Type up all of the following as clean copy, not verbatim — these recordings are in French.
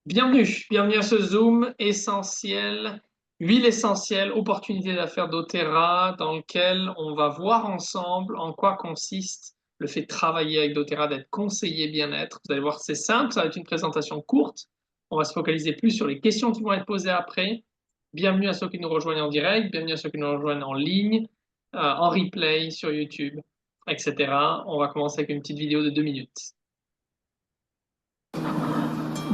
Bienvenue à ce Zoom essentiel, huile essentielle, opportunité d'affaires d'Otera, dans lequel on va voir ensemble en quoi consiste le fait de travailler avec d'Otera, d'être conseiller bien-être. Vous allez voir, c'est simple, ça va être une présentation courte. On va se focaliser plus sur les questions qui vont être posées après. Bienvenue à ceux qui nous rejoignent en direct, bienvenue à ceux qui nous rejoignent en ligne, en replay sur YouTube, etc. On va commencer avec une petite vidéo de 2 minutes.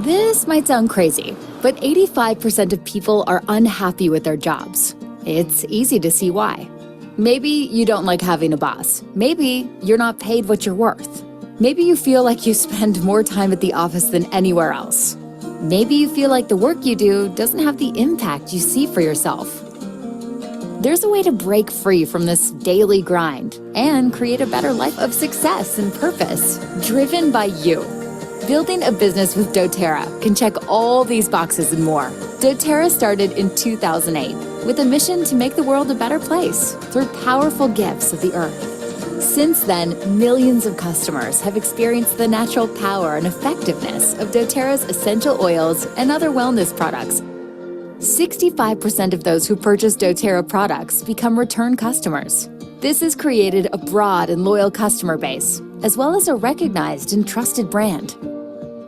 This might sound crazy, but 85% of people are unhappy with their jobs. It's easy to see why. Maybe you don't like having a boss. Maybe you're not paid what you're worth. Maybe you feel like you spend more time at the office than anywhere else. Maybe you feel like the work you do doesn't have the impact you see for yourself. There's a way to break free from this daily grind and create a better life of success and purpose, driven by you. Building a business with doTERRA can check all these boxes and more. doTERRA started in 2008 with a mission to make the world a better place through powerful gifts of the earth. Since then, millions of customers have experienced the natural power and effectiveness of doTERRA's essential oils and other wellness products. 65% of those who purchase doTERRA products become return customers. This has created a broad and loyal customer base, as well as a recognized and trusted brand.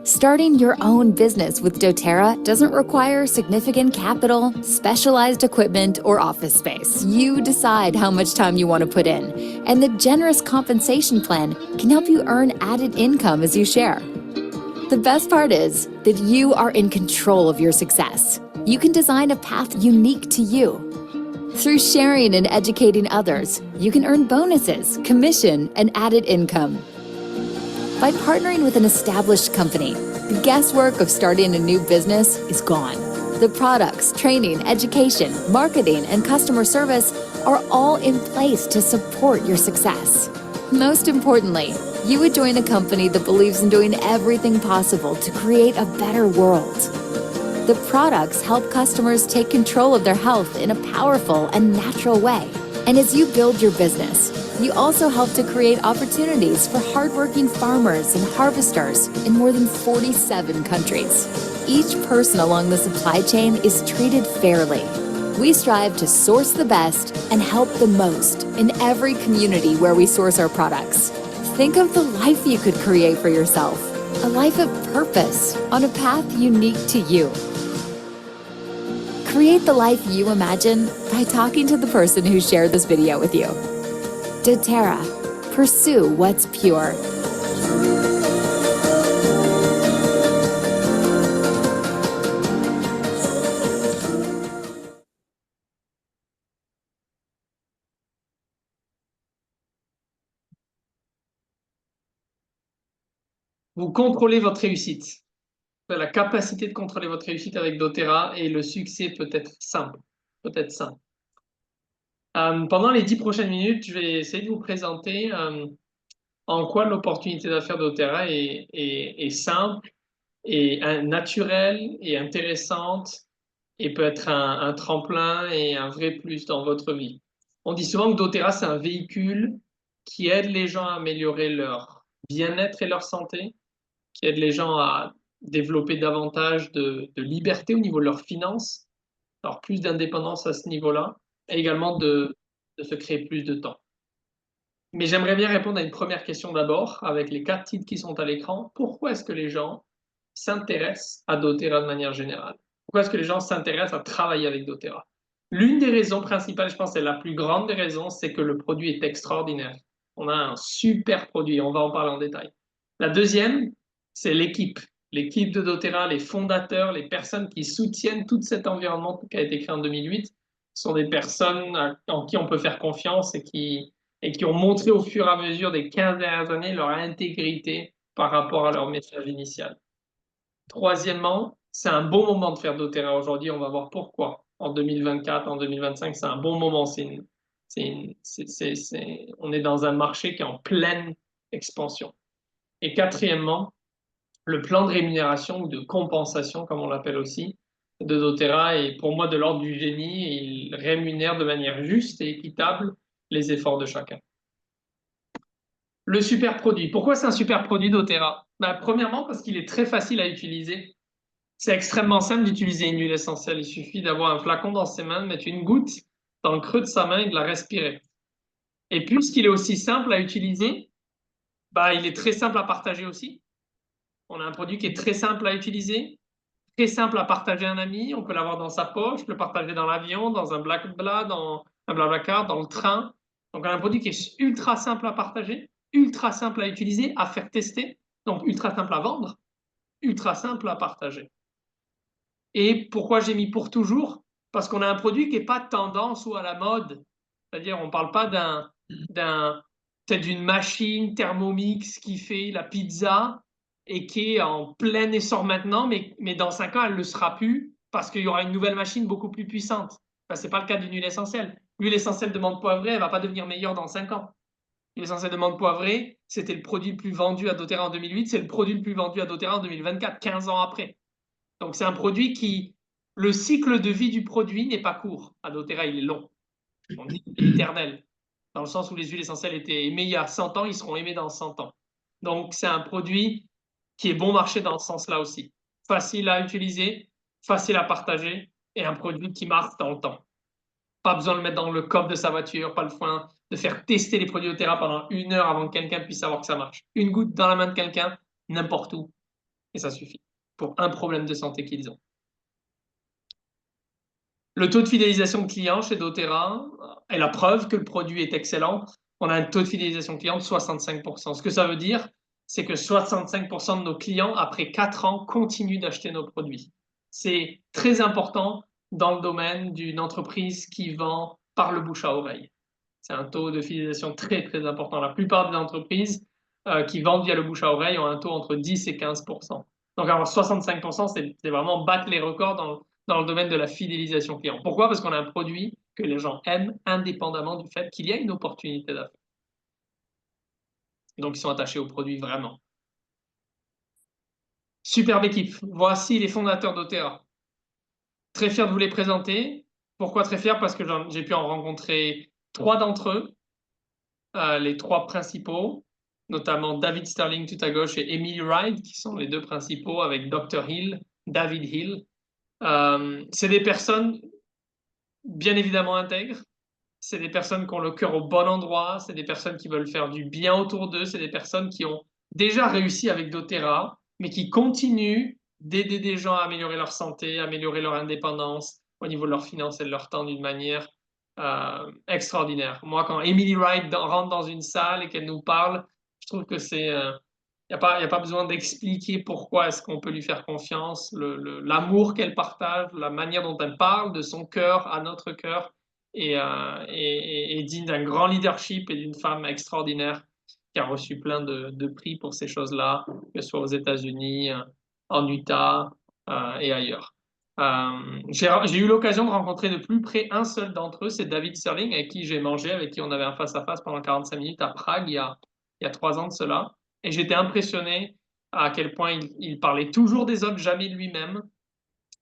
Starting your own business with doTERRA doesn't require significant capital, specialized equipment, or office space. You decide how much time you want to put in, and the generous compensation plan can help you earn added income as you share. The best part is that you are in control of your success. You can design a path unique to you. Through sharing and educating others, you can earn bonuses, commission, and added income. By partnering with an established company, the guesswork of starting a new business is gone. The products, training, education, marketing, and customer service are all in place to support your success. Most importantly, you would join a company that believes in doing everything possible to create a better world. The products help customers take control of their health in a powerful and natural way. And as you build your business, you also help to create opportunities for hardworking farmers and harvesters in more than 47 countries. Each person along the supply chain is treated fairly. We strive to source the best and help the most in every community where we source our products. Think of the life you could create for yourself, a life of purpose on a path unique to you. Create the life you imagine by talking to the person who shared this video with you. doTERRA. Pursue what's pure. Vous contrôlez votre réussite. La capacité de contrôler votre réussite avec doTERRA et le succès peut être simple, peut-être simple. Pendant les 10 prochaines minutes, je vais essayer de vous présenter en quoi l'opportunité d'affaires doTERRA est simple et naturelle et intéressante et peut être un tremplin et un vrai plus dans votre vie. On dit souvent que doTERRA, c'est un véhicule qui aide les gens à améliorer leur bien-être et leur santé, qui aide les gens à développer davantage de liberté au niveau de leurs finances, alors plus d'indépendance à ce niveau-là, et également de se créer plus de temps. Mais j'aimerais bien répondre à une première question d'abord, avec les 4 titres qui sont à l'écran. Pourquoi est-ce que les gens s'intéressent à doTERRA de manière générale? Pourquoi est-ce que les gens s'intéressent à travailler avec doTERRA? L'une des raisons principales, je pense, c'est la plus grande des raisons, c'est que le produit est extraordinaire. On a un super produit, on va en parler en détail. La deuxième, c'est l'équipe. L'équipe de doTERRA, les fondateurs, les personnes qui soutiennent tout cet environnement qui a été créé en 2008 sont des personnes en qui on peut faire confiance et qui ont montré au fur et à mesure des 15 dernières années leur intégrité par rapport à leur message initial. Troisièmement, c'est un bon moment de faire doTERRA aujourd'hui. On va voir pourquoi. En 2024, en 2025, c'est un bon moment. On est dans un marché qui est en pleine expansion. Et quatrièmement, le plan de rémunération ou de compensation, comme on l'appelle aussi, de doTERRA est pour moi de l'ordre du génie et il rémunère de manière juste et équitable les efforts de chacun. Le super produit. Pourquoi c'est un super produit doTERRA? Premièrement, parce qu'il est très facile à utiliser. C'est extrêmement simple d'utiliser une huile essentielle. Il suffit d'avoir un flacon dans ses mains, de mettre une goutte dans le creux de sa main et de la respirer. Et puisqu'il est aussi simple à utiliser, bah, il est très simple à partager aussi. On a un produit qui est très simple à utiliser, très simple à partager à un ami. On peut l'avoir dans sa poche, le partager dans l'avion, dans un BlaBla, dans un BlaBlaCar, dans le train. Donc, on a un produit qui est ultra simple à partager, ultra simple à utiliser, à faire tester, donc ultra simple à vendre, ultra simple à partager. Et pourquoi j'ai mis pour toujours? Parce qu'on a un produit qui n'est pas tendance ou à la mode. C'est-à-dire, on ne parle pas peut-être d'une machine Thermomix qui fait la pizza et qui est en plein essor maintenant, mais dans 5 ans, elle ne le sera plus parce qu'il y aura une nouvelle machine beaucoup plus puissante. Enfin, ce n'est pas le cas d'une huile essentielle. L'huile essentielle de menthe poivrée, elle ne va pas devenir meilleure dans 5 ans. L'huile essentielle de menthe poivrée, c'était le produit le plus vendu à doTERRA en 2008, c'est le produit le plus vendu à doTERRA en 2024, 15 ans après. Donc, c'est un produit qui, le cycle de vie du produit n'est pas court. À doTERRA, il est long. On dit qu'il est éternel. Dans le sens où les huiles essentielles étaient aimées il y a 100 ans, ils seront aimés dans 100 ans. Donc, c'est un produit qui est bon marché dans ce sens-là aussi. Facile à utiliser, facile à partager et un produit qui marche dans le temps. Pas besoin de le mettre dans le coffre de sa voiture, pas besoin de faire tester les produits doTERRA pendant 1 heure avant que quelqu'un puisse savoir que ça marche. Une goutte dans la main de quelqu'un, n'importe où, et ça suffit pour un problème de santé qu'ils ont. Le taux de fidélisation client chez doTERRA est la preuve que le produit est excellent. On a un taux de fidélisation client de 65%. Ce que ça veut dire, c'est que 65% de nos clients, après 4 ans, continuent d'acheter nos produits. C'est très important dans le domaine d'une entreprise qui vend par le bouche à oreille. C'est un taux de fidélisation très, très important. La plupart des entreprises qui vendent via le bouche à oreille ont un taux entre 10 et 15%. Donc, avoir 65%, c'est vraiment battre les records dans le domaine de la fidélisation client. Pourquoi? Parce qu'on a un produit que les gens aiment indépendamment du fait qu'il y a une opportunité d'affaires. Donc, ils sont attachés au produit vraiment. Superbe équipe. Voici les fondateurs d'Otera. Très fier de vous les présenter. Pourquoi très fier? Parce que j'ai pu en rencontrer 3 d'entre eux, les 3 principaux, notamment David Sterling tout à gauche et Emily Wright, qui sont les 2 principaux avec Dr. Hill, David Hill. C'est des personnes bien évidemment intègres. C'est des personnes qui ont le cœur au bon endroit, c'est des personnes qui veulent faire du bien autour d'eux, c'est des personnes qui ont déjà réussi avec doTERRA, mais qui continuent d'aider des gens à améliorer leur santé, à améliorer leur indépendance au niveau de leurs finances et de leur temps d'une manière extraordinaire. Moi, quand Emily Wright rentre dans une salle et qu'elle nous parle, je trouve que c'est... y a pas besoin d'expliquer pourquoi est-ce qu'on peut lui faire confiance, l'amour qu'elle partage, la manière dont elle parle de son cœur à notre cœur et digne d'un grand leadership et d'une femme extraordinaire qui a reçu plein de prix pour ces choses-là, que ce soit aux États-Unis, en Utah et ailleurs. J'ai eu l'occasion de rencontrer de plus près un seul d'entre eux, c'est David Sterling, avec qui j'ai mangé, avec qui on avait un face-à-face pendant 45 minutes à Prague il y a 3 ans de cela. Et j'étais impressionné à quel point il parlait toujours des autres, jamais de lui-même.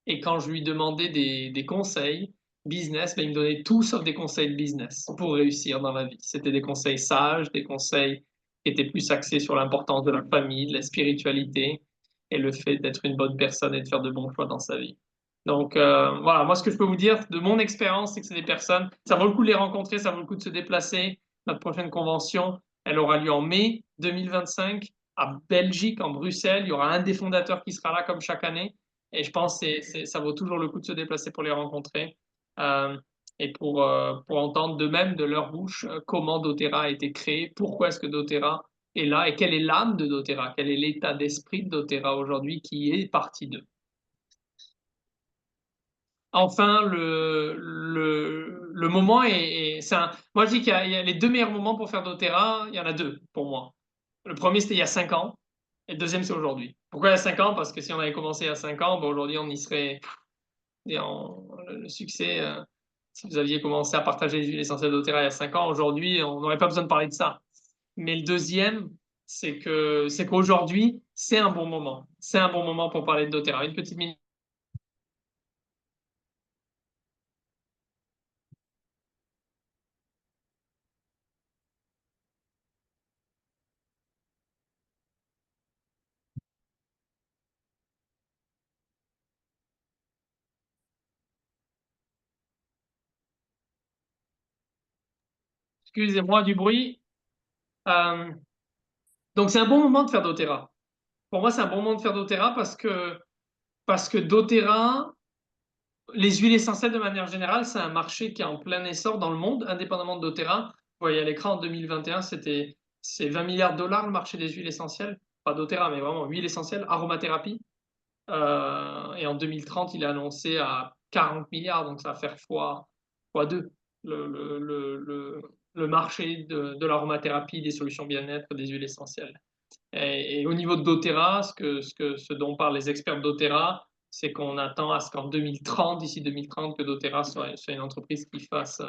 Et quand je lui demandais des conseils business, ben, il me donnait tout sauf des conseils de business pour réussir dans la vie. C'était des conseils sages, des conseils qui étaient plus axés sur l'importance de la famille, de la spiritualité et le fait d'être une bonne personne et de faire de bons choix dans sa vie. Donc voilà, moi ce que je peux vous dire de mon expérience, c'est que c'est des personnes, ça vaut le coup de les rencontrer, ça vaut le coup de se déplacer. Notre prochaine convention, elle aura lieu en mai 2025 à Belgique, en Bruxelles. Il y aura un des fondateurs qui sera là comme chaque année. Et je pense que ça vaut toujours le coup de se déplacer pour les rencontrer et pour entendre de même de leur bouche comment doTERRA a été créé, pourquoi est-ce que doTERRA est là et quelle est l'âme de doTERRA, quel est l'état d'esprit de doTERRA aujourd'hui qui est parti d'eux. Enfin, le moment moi, je dis qu'il y a les 2 meilleurs moments pour faire doTERRA, il y en a 2 pour moi. Le premier, c'était il y a 5 ans, et le deuxième, c'est aujourd'hui. Pourquoi il y a 5 ans? Parce que si on avait commencé il y a 5 ans, ben aujourd'hui, on y serait. Le succès, si vous aviez commencé à partager les huiles essentielles doTERRA il y a 5 ans, aujourd'hui, on n'aurait pas besoin de parler de ça. Mais le deuxième, c'est qu'aujourd'hui, c'est un bon moment. C'est un bon moment pour parler de doTERRA. Une petite minute. Excusez-moi du bruit. Euh, donc, c'est un bon moment de faire doTERRA. Pour moi, c'est un bon moment de faire doTERRA parce que doTERRA, les huiles essentielles de manière générale, c'est un marché qui est en plein essor dans le monde, indépendamment de doTERRA. Vous voyez à l'écran, en 2021, c'est 20 milliards de dollars le marché des huiles essentielles. Pas doTERRA, mais vraiment huiles essentielles, aromathérapie. Et en 2030, il est annoncé à 40 milliards, donc ça va faire fois 2 le marché de l'aromathérapie, des solutions bien-être, des huiles essentielles. Et au niveau de doTERRA, ce dont parlent les experts de doTERRA, c'est qu'on attend à ce qu'en 2030, d'ici 2030, que doTERRA soit une entreprise qui fasse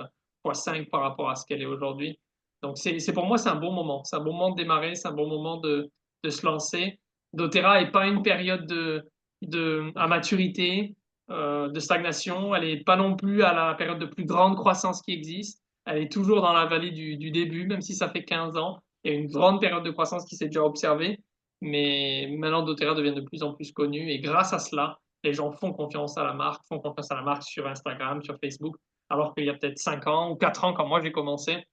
x5 par rapport à ce qu'elle est aujourd'hui. Donc, pour moi, c'est un bon moment. C'est un bon moment de démarrer, c'est un bon moment de se lancer. doTERRA n'est pas une période à maturité, de stagnation. Elle n'est pas non plus à la période de plus grande croissance qui existe. Elle est toujours dans la vallée du début, même si ça fait 15 ans. Il y a une grande période de croissance qui s'est déjà observée, mais maintenant doTERRA devient de plus en plus connu et grâce à cela, les gens font confiance à la marque, font confiance à la marque sur Instagram, sur Facebook, alors qu'il y a peut-être 5 ans ou 4 ans, quand moi j'ai commencé,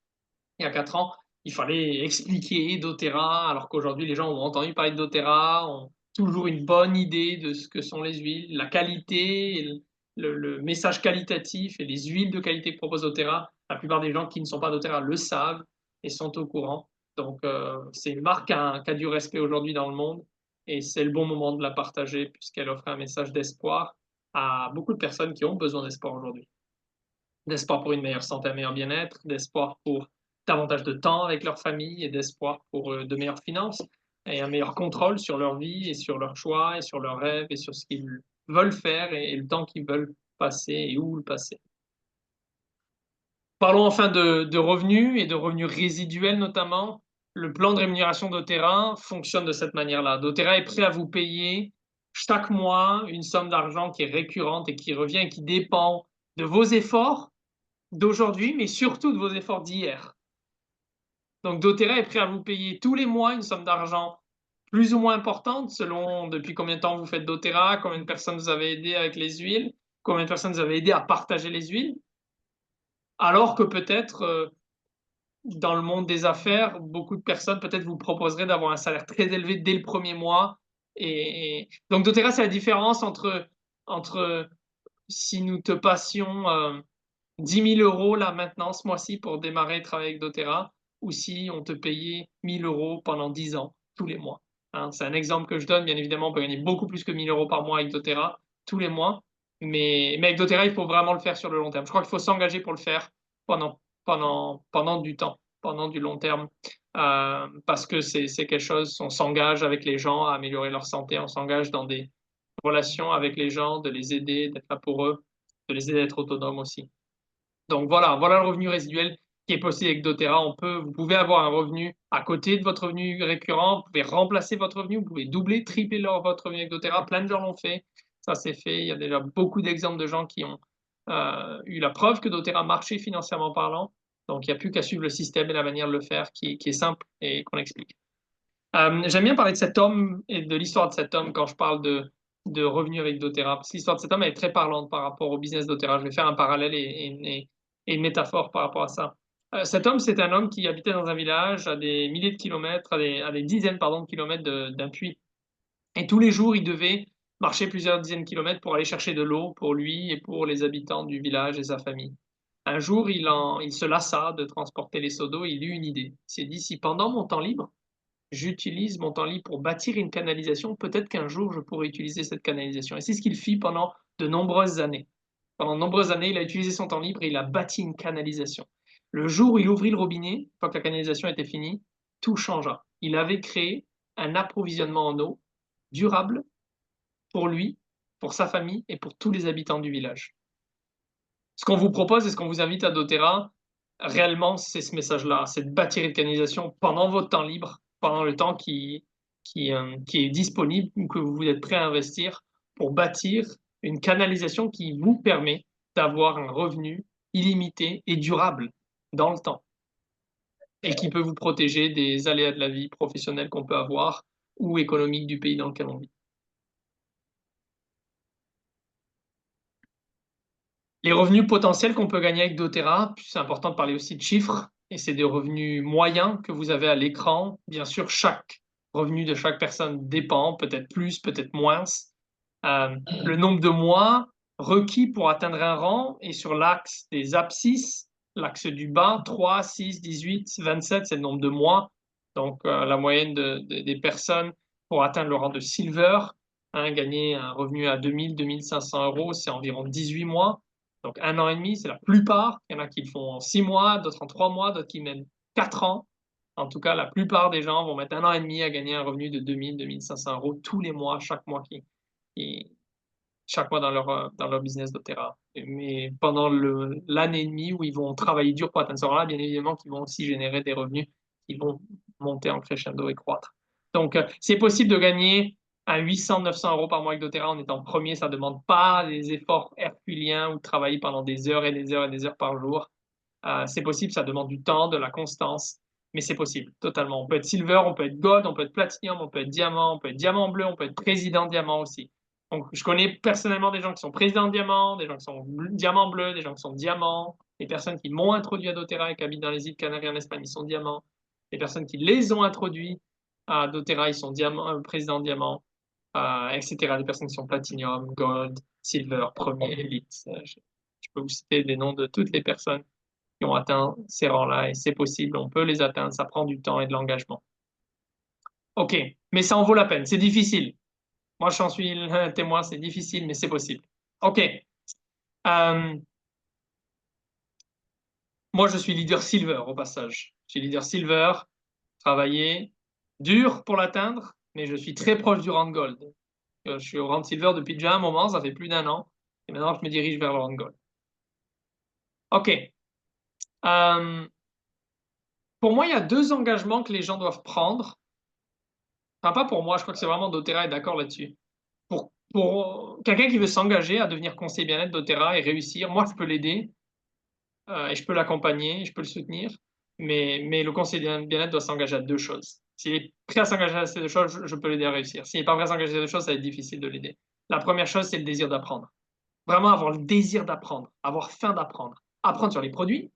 il y a 4 ans, il fallait expliquer doTERRA, alors qu'aujourd'hui les gens ont entendu parler de doTERRA, ont toujours une bonne idée de ce que sont les huiles, la qualité, le message qualitatif et les huiles de qualité que propose doTERRA. La plupart des gens qui ne sont pas doTERRA le savent et sont au courant. Donc, c'est une marque qui a du respect aujourd'hui dans le monde et c'est le bon moment de la partager puisqu'elle offre un message d'espoir à beaucoup de personnes qui ont besoin d'espoir aujourd'hui. D'espoir pour une meilleure santé, un meilleur bien-être, d'espoir pour davantage de temps avec leur famille et d'espoir pour de meilleures finances et un meilleur contrôle sur leur vie et sur leurs choix et sur leurs rêves et sur ce qu'ils veulent faire et le temps qu'ils veulent passer et où le passer. Parlons enfin de revenus et de revenus résiduels notamment. Le plan de rémunération doTERRA fonctionne de cette manière-là. doTERRA est prêt à vous payer chaque mois une somme d'argent qui est récurrente et qui revient et qui dépend de vos efforts d'aujourd'hui, mais surtout de vos efforts d'hier. Donc doTERRA est prêt à vous payer tous les mois une somme d'argent plus ou moins importante selon depuis combien de temps vous faites doTERRA, combien de personnes vous avez aidé avec les huiles, combien de personnes vous avez aidé à partager les huiles, alors que peut-être dans le monde des affaires, beaucoup de personnes peut-être vous proposeraient d'avoir un salaire très élevé dès le premier mois. Donc doTERRA, c'est la différence entre si nous te passions 10 000 euros là maintenant ce mois-ci pour démarrer et travailler avec doTERRA, ou si on te payait 1 000 euros pendant 10 ans, tous les mois. Hein, c'est un exemple que je donne. Bien évidemment, on peut gagner beaucoup plus que 1 000 euros par mois avec doTERRA, tous les mois. Mais avec doTERRA, il faut vraiment le faire sur le long terme. Je crois qu'il faut s'engager pour le faire pendant du temps, pendant du long terme. Parce que c'est quelque chose, on s'engage avec les gens à améliorer leur santé, on s'engage dans des relations avec les gens, de les aider, d'être là pour eux, de les aider à être autonomes aussi. Donc voilà le revenu résiduel qui est possible avec doTERRA. Vous pouvez avoir un revenu à côté de votre revenu récurrent, vous pouvez remplacer votre revenu, vous pouvez doubler, tripler votre revenu avec doTERRA. Plein de gens l'ont fait, ça s'est fait. Il y a déjà beaucoup d'exemples de gens qui ont eu la preuve que doTERRA marchait financièrement parlant. Donc il n'y a plus qu'à suivre le système et la manière de le faire qui est simple et qu'on explique. J'aime bien parler de cet homme et de l'histoire de cet homme quand je parle de revenus avec doTERRA, parce que l'histoire de cet homme est très parlante par rapport au business doTERRA. Je vais faire un parallèle et une métaphore par rapport à ça. Cet homme, c'est un homme qui habitait dans un village à des milliers de kilomètres, à des dizaines pardon, de kilomètres d'un puits. Et tous les jours, il devait marcher plusieurs dizaines de kilomètres pour aller chercher de l'eau pour lui et pour les habitants du village et sa famille. Un jour, il se lassa de transporter les seaux d'eau et il eut une idée. Il s'est dit, si pendant mon temps libre, j'utilise mon temps libre pour bâtir une canalisation, peut-être qu'un jour je pourrai utiliser cette canalisation. Et c'est ce qu'il fit pendant de nombreuses années. Pendant de nombreuses années, il a utilisé son temps libre et il a bâti une canalisation. Le jour où il ouvrit le robinet, une fois que la canalisation était finie, tout changea. Il avait créé un approvisionnement en eau durable pour lui, pour sa famille et pour tous les habitants du village. Ce qu'on vous propose et ce qu'on vous invite à doTERRA, réellement, c'est ce message-là, c'est de bâtir une canalisation pendant votre temps libre, pendant le temps qui est disponible ou que vous êtes prêt à investir pour bâtir une canalisation qui vous permet d'avoir un revenu illimité et durable dans le temps et qui peut vous protéger des aléas de la vie professionnelle qu'on peut avoir ou économique du pays dans lequel on vit. Les revenus potentiels qu'on peut gagner avec doTERRA, c'est important de parler aussi de chiffres. et c'est des revenus moyens que vous avez à l'écran. Bien sûr, chaque revenu de chaque personne dépend, peut-être plus, peut-être moins. Le nombre de mois requis pour atteindre un rang est sur l'axe des abscisses, l'axe du bas, 3, 6, 18, 27, c'est le nombre de mois. Donc, la moyenne des personnes pour atteindre le rang de silver, gagner un revenu à 2000, 2500 euros, c'est environ 18 mois. Donc, 1 an et demi, c'est la plupart. Il y en a qui le font en 6 mois, d'autres en 3 mois, d'autres qui mettent 4 ans. En tout cas, la plupart des gens vont mettre 1 an et demi à gagner un revenu de 2000, 2500 euros tous les mois, chaque mois dans leur business doTERRA. Mais pendant l'année et demie où ils vont travailler dur pour atteindre ce rang-là, bien évidemment qu'ils vont aussi générer des revenus qui vont monter en crescendo et croître. Donc, c'est possible de gagner à 800, 900 euros par mois avec doTERRA en étant premier. Ça ne demande pas des efforts herculiens ou de travailler pendant des heures et des heures et des heures par jour. C'est possible, ça demande du temps, de la constance, mais c'est possible, totalement. On peut être silver, on peut être gold, on peut être platinum, on peut être diamant, on peut être diamant bleu, on peut être président diamant aussi. Donc, je connais personnellement des gens qui sont présidents diamant, des gens qui sont diamant bleu, des gens qui sont diamants, des personnes qui m'ont introduit à doTERRA et qui habitent dans les îles Canaries en Espagne, ils sont diamants, des personnes qui les ont introduits à doTERRA, ils sont président diamant, etc. Des personnes qui sont platinum, gold, silver, premier, elite. Je peux vous citer des noms de toutes les personnes qui ont atteint ces rangs-là et c'est possible, on peut les atteindre, ça prend du temps et de l'engagement. Ok, mais ça en vaut la peine, c'est difficile. Moi, j'en suis un témoin, c'est difficile, mais c'est possible. Ok. Moi, je suis leader silver au passage. Je suis leader silver, travaillé dur pour l'atteindre, mais je suis très proche du rang gold. Je suis au rang silver depuis déjà un moment, ça fait plus d'1 an, et maintenant je me dirige vers le rang gold. Ok. Pour moi, il y a 2 engagements que les gens doivent prendre. Enfin, pas pour moi, je crois que c'est vraiment doTERRA est d'accord là-dessus. Pour quelqu'un qui veut s'engager à devenir conseiller bien-être doTERRA et réussir, moi, je peux l'aider et je peux l'accompagner, je peux le soutenir, mais le conseiller bien-être doit s'engager à 2 choses. S'il est prêt à s'engager à ces 2 choses, je peux l'aider à réussir. S'il n'est pas prêt à s'engager à ces 2 choses, ça va être difficile de l'aider. La première chose, c'est le désir d'apprendre. Vraiment avoir le désir d'apprendre, avoir faim d'apprendre. Apprendre sur les produits,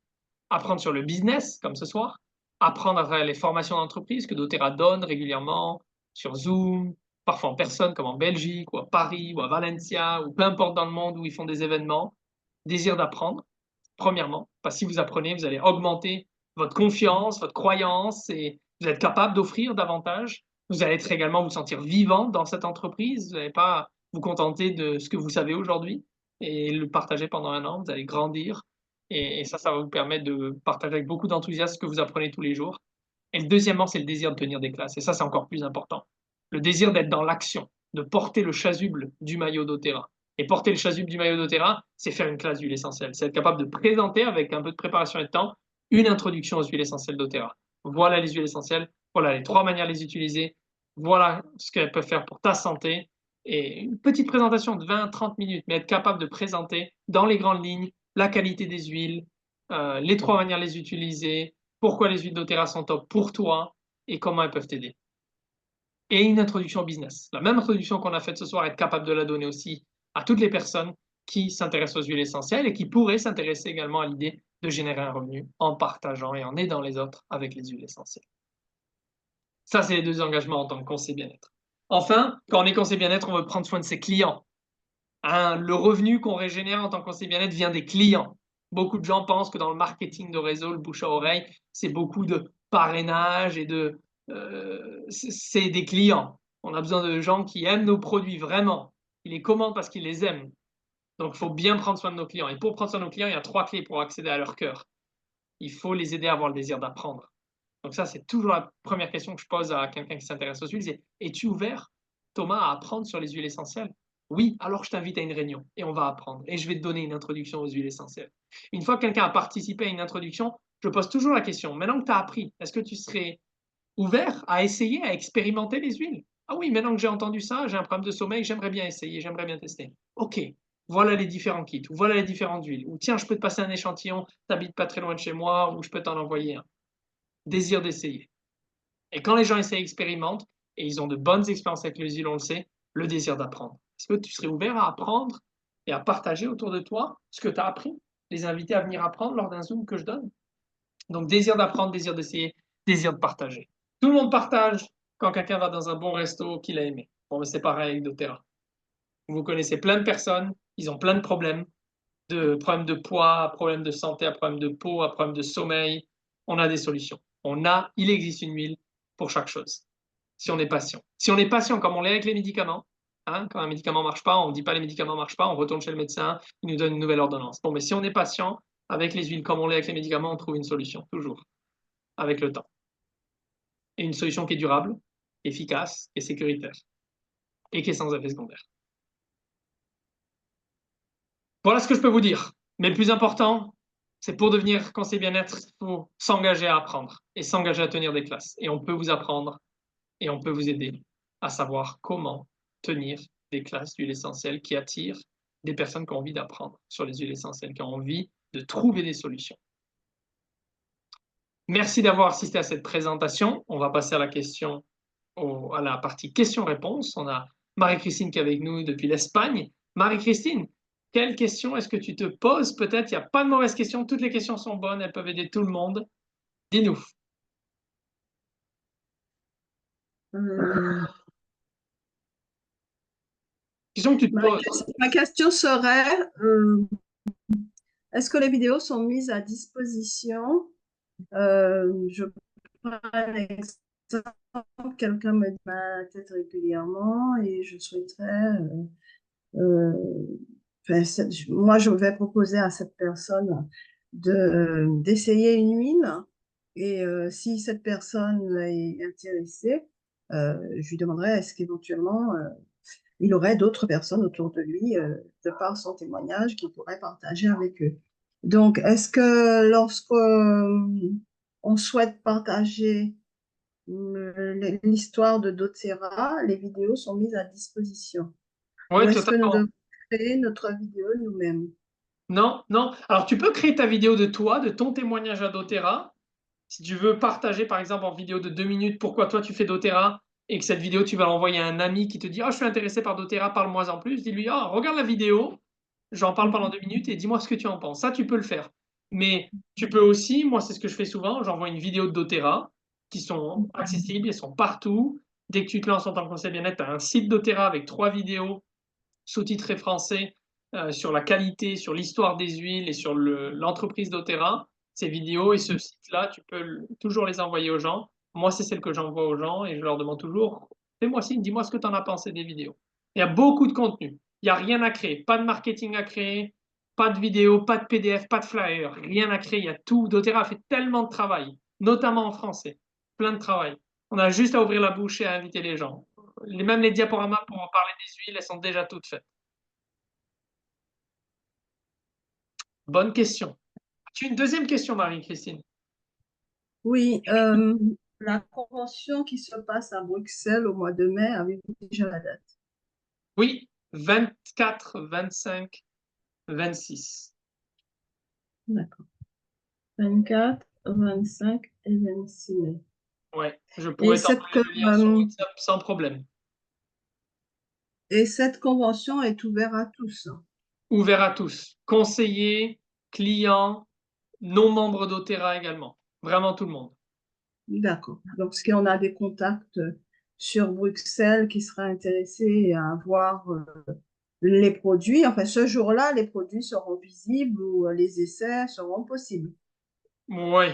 apprendre sur le business, comme ce soir, apprendre à travers les formations d'entreprise que doTERRA donne régulièrement sur Zoom, parfois en personne, comme en Belgique, ou à Paris, ou à Valencia, ou peu importe dans le monde où ils font des événements. Désir d'apprendre, premièrement, parce que si vous apprenez, vous allez augmenter votre confiance, votre croyance, et vous êtes capable d'offrir davantage. Vous allez être également vous sentir vivant dans cette entreprise. Vous n'allez pas vous contenter de ce que vous savez aujourd'hui et le partager pendant 1 an. Vous allez grandir. Et ça va vous permettre de partager avec beaucoup d'enthousiasme ce que vous apprenez tous les jours. Et deuxièmement, c'est le désir de tenir des classes. Et ça, c'est encore plus important. Le désir d'être dans l'action, de porter le chasuble du maillot doTERRA. Et porter le chasuble du maillot doTERRA, c'est faire une classe d'huile essentielle. C'est être capable de présenter avec un peu de préparation et de temps une introduction aux huiles essentielles doTERRA. Voilà les huiles essentielles, voilà les 3 manières de les utiliser, voilà ce qu'elles peuvent faire pour ta santé. Et une petite présentation de 20-30 minutes, mais être capable de présenter dans les grandes lignes la qualité des huiles, les 3 manières de les utiliser, pourquoi les huiles doTERRA sont top pour toi et comment elles peuvent t'aider. Et une introduction au business. La même introduction qu'on a faite ce soir, être capable de la donner aussi à toutes les personnes qui s'intéressent aux huiles essentielles et qui pourraient s'intéresser également à l'idée de générer un revenu en partageant et en aidant les autres avec les huiles essentielles. Ça, c'est les 2 engagements en tant que conseiller bien-être. Enfin, quand on est conseiller bien-être, on veut prendre soin de ses clients. Le revenu qu'on régénère en tant que conseiller bien-être vient des clients. Beaucoup de gens pensent que dans le marketing de réseau, le bouche à oreille, c'est beaucoup de parrainage et c'est des clients. On a besoin de gens qui aiment nos produits vraiment. Ils les commandent parce qu'ils les aiment. Donc, il faut bien prendre soin de nos clients. Et pour prendre soin de nos clients, il y a 3 clés pour accéder à leur cœur. Il faut les aider à avoir le désir d'apprendre. Donc ça, c'est toujours la première question que je pose à quelqu'un qui s'intéresse aux huiles, c'est: es-tu ouvert, Thomas, à apprendre sur les huiles essentielles? Oui, alors je t'invite à une réunion et on va apprendre. Et je vais te donner une introduction aux huiles essentielles. Une fois que quelqu'un a participé à une introduction, je pose toujours la question: maintenant que tu as appris, est-ce que tu serais ouvert à essayer, à expérimenter les huiles? Ah oui, maintenant que j'ai entendu ça, j'ai un problème de sommeil, j'aimerais bien essayer, j'aimerais bien tester. Ok, voilà les différents kits, ou voilà les différentes huiles. Ou tiens, je peux te passer un échantillon, t'habites pas très loin de chez moi, ou je peux t'en envoyer un. Désir d'essayer. Et quand les gens essaient, expérimentent, et ils ont de bonnes expériences avec les huiles, on le sait, le désir d'apprendre. Est-ce que tu serais ouvert à apprendre et à partager autour de toi ce que tu as appris? Les inviter à venir apprendre lors d'un Zoom que je donne? Donc, désir d'apprendre, désir d'essayer, désir de partager. Tout le monde partage quand quelqu'un va dans un bon resto qu'il a aimé. Bon, mais c'est pareil avec doTERRA. Vous connaissez plein de personnes, ils ont plein de problèmes de poids, à problèmes de santé, à problèmes de peau, à problèmes de sommeil. On a des solutions. Il existe une huile pour chaque chose. Si on est patient. Si on est patient, comme on l'est avec les médicaments, hein, quand un médicament ne marche pas, on ne dit pas les médicaments ne marchent pas, on retourne chez le médecin, il nous donne une nouvelle ordonnance. Bon, mais si on est patient, avec les huiles comme on l'est avec les médicaments, on trouve une solution, toujours, avec le temps. Et une solution qui est durable, efficace et sécuritaire. Et qui est sans effet secondaire. Voilà ce que je peux vous dire. Mais le plus important, c'est pour devenir conseiller bien-être, il faut s'engager à apprendre et s'engager à tenir des classes. Et on peut vous apprendre et on peut vous aider à savoir comment tenir des classes d'huile essentielle qui attirent des personnes qui ont envie d'apprendre sur les huiles essentielles, qui ont envie de trouver des solutions. Merci d'avoir assisté à cette présentation. On va passer à à la partie questions-réponses. On a Marie-Christine qui est avec nous depuis l'Espagne. Marie-Christine, quelle question est-ce que tu te poses? Peut-être, il n'y a pas de mauvaises questions. Toutes les questions sont bonnes. Elles peuvent aider tout le monde. Dis-nous. Euh, Question que tu te poses. ma question serait, est-ce que les vidéos sont mises à disposition? Je prends un exemple, quelqu'un me dit ma tête régulièrement et je souhaiterais, euh, moi je vais proposer à cette personne d'essayer une huile et si cette personne est intéressée, je lui demanderai est-ce qu'éventuellement il aurait d'autres personnes autour de lui, de par son témoignage, qu'il pourrait partager avec eux. Donc, est-ce que lorsque on souhaite partager l'histoire de doTERRA, les vidéos sont mises à disposition? Oui, Ou est-ce que nous totalement. devons créer notre vidéo nous-mêmes? Non, non. Alors, tu peux créer ta vidéo de toi, de ton témoignage à doTERRA. Si tu veux partager, par exemple, en vidéo de 2 minutes, pourquoi toi tu fais doTERRA et que cette vidéo, tu vas l'envoyer à un ami qui te dit « Oh, je suis intéressé par doTERRA, parle-moi en plus », dis-lui « Oh, regarde la vidéo, j'en parle pendant 2 minutes et dis-moi ce que tu en penses. » Ça, tu peux le faire. Mais tu peux aussi, moi, c'est ce que je fais souvent, j'envoie une vidéo de doTERRA qui sont accessibles, elles sont partout. Dès que tu te lances en tant que conseiller bien-être, tu as un site doTERRA avec 3 vidéos sous-titrées français sur la qualité, sur l'histoire des huiles et sur l'entreprise doTERRA. Ces vidéos et ce site-là, tu peux toujours les envoyer aux gens. Moi, c'est celle que j'envoie aux gens et je leur demande toujours, fais-moi signe, dis-moi ce que tu en as pensé des vidéos. Il y a beaucoup de contenu. Il n'y a rien à créer. Pas de marketing à créer, pas de vidéo, pas de PDF, pas de flyer. Rien à créer. Il y a tout. doTERRA fait tellement de travail, notamment en français. Plein de travail. On a juste à ouvrir la bouche et à inviter les gens. Même les diaporamas pour en parler des huiles, elles sont déjà toutes faites. Bonne question. As-tu une deuxième question, Marie-Christine? Oui, la convention qui se passe à Bruxelles au mois de mai, avez-vous déjà la date? Oui, 24, 25, 26. D'accord. 24, 25 et 26 mai. Ouais, je Et pourrais t'envoyer le lien sur WhatsApp sans problème. et cette convention est ouverte à tous. Ouvert à tous. Conseillers, clients, non-membres doTERRA également. Vraiment tout le monde. D'accord. Donc, si on a des contacts sur Bruxelles qui seraient intéressés à voir les produits, enfin, ce jour-là, les produits seront visibles ou les essais seront possibles. Oui,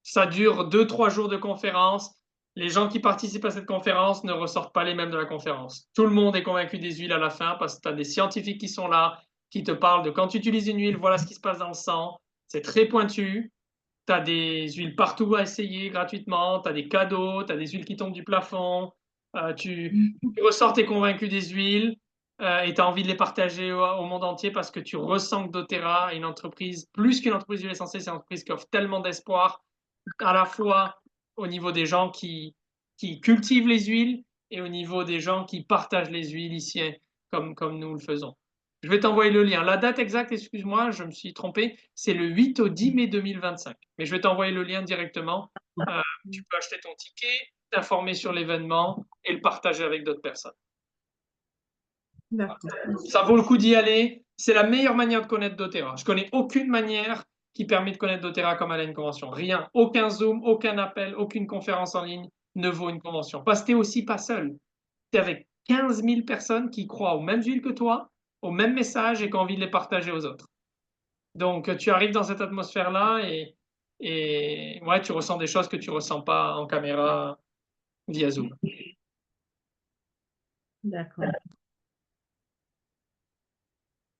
ça dure 2-3 jours de conférence. Les gens qui participent à cette conférence ne ressortent pas les mêmes de la conférence. Tout le monde est convaincu des huiles à la fin parce que tu as des scientifiques qui sont là, qui te parlent de quand tu utilises une huile, voilà ce qui se passe dans le sang. C'est très pointu. Tu as des huiles partout à essayer gratuitement. Tu as des cadeaux, tu as des huiles qui tombent du plafond. Tu ressors, tu es convaincu des huiles et tu as envie de les partager au monde entier parce que tu ressens que doTERRA est une entreprise, plus qu'une entreprise d'huile essentielle, c'est une entreprise qui offre tellement d'espoir à la fois au niveau des gens qui cultivent les huiles et au niveau des gens qui partagent les huiles ici, comme nous le faisons. Je vais t'envoyer le lien. La date exacte, excuse-moi, je me suis trompé, c'est le 8 au 10 mai 2025. Mais je vais t'envoyer le lien directement. Tu peux acheter ton ticket, t'informer sur l'événement et le partager avec d'autres personnes. D'accord. Ça vaut le coup d'y aller. C'est la meilleure manière de connaître doTERRA. Je connais aucune manière qui permet de connaître doTERRA comme elle a une convention. Rien. Aucun Zoom, aucun appel, aucune conférence en ligne ne vaut une convention. Parce que tu n'es aussi pas seul. Tu es avec 15 000 personnes qui croient aux mêmes huiles que toi, aux mêmes messages et qui ont envie de les partager aux autres. Donc, tu arrives dans cette atmosphère-là et ouais, tu ressens des choses que tu ne ressens pas en caméra via Zoom. D'accord.